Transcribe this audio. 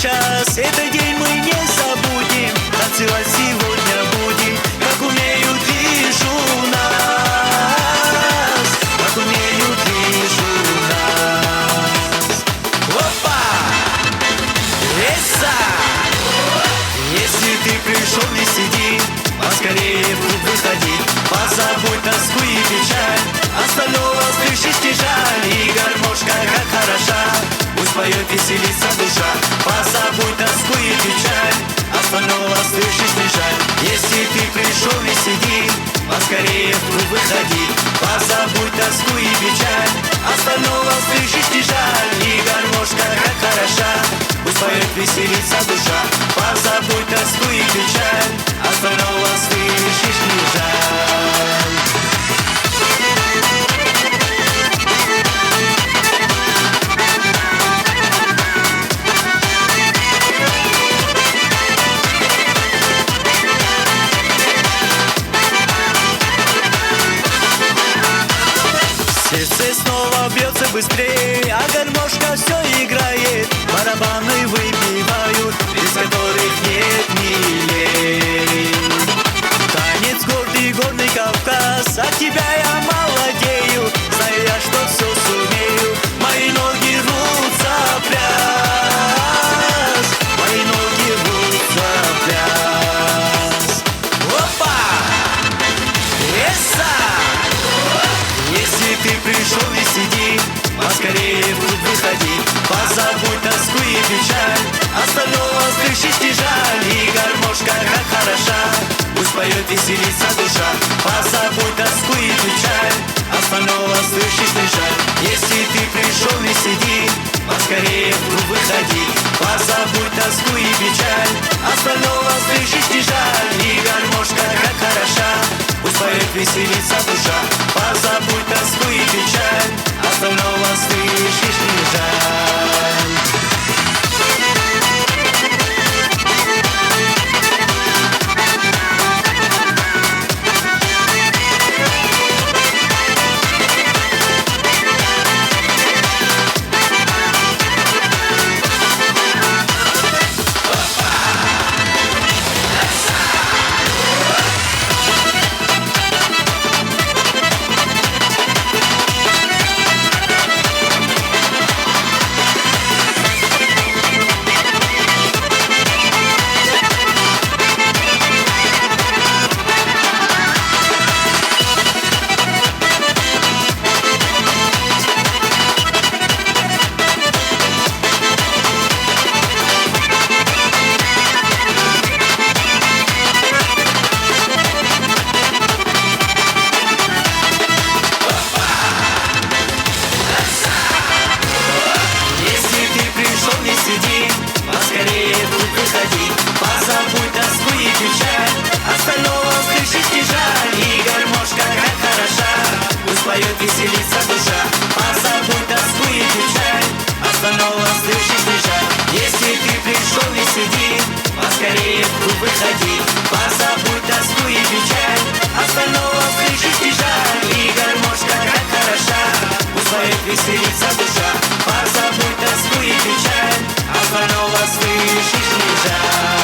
час. Этот день мы не забудем, танцевать сегодня будем, как умеют лишь у нас, как умеют лишь у нас. Опа! Эса! Если ты пришел, не сиди, поскорее в клуб выходи. Позабудь тоску и печаль, остального слышишь не жаль. И гармошка как хороша, пусть поет, веселится душа. Позабудь тоску и печаль, остального слышишь не жаль. Если ты пришел, не сиди, поскорее в клуб выходи. Позабудь тоску и печаль, остального слышишь не жаль. И гармошка как хороша, пусть поет, веселится душа. Позабудь тоску и печаль, остального слышишь не жаль. Сердце снова бьется быстрее, а гармошка все играет. Барабаны выбивают, без которых нет милей. Танец гордый, горный Кавказ, от тебя я молодею. Знаю я, что все сумею, мои ноги рвутся в пляс, мои ноги рвутся в пляс. Опа! Эса! Если ты пришел, не сиди, поскорее в клуб выходи. Позабудь тоску и печаль, остального слышишь не жаль. И гармошка как хороша, пусть поет, веселится душа. Позабудь тоску и печаль, остального слышишь не жаль. Если ты пришел, не сиди, поскорее в клуб выходи. Позабудь тоску и печаль, остального слышишь не жаль. И гармошка как хороша, пусть поет, веселится душа. Позабудь тоску и печаль, остального слышишь не жаль. Сиди, поскорее в клуб выходи. Позабудь тоску и печаль, остального слышишь не жаль. И гармошка как хороша, пусть поет, веселится душа. Позабудь тоску и печаль, остального слышишь не жаль. Если ты пришел, не сиди, поскорее в клуб выходи. Позабудь тоску и печаль, остального слышишь не жаль. И гармошка как хороша, пусть поет, веселится душа. Позабудь тоску и печаль, остального слышишь не жаль.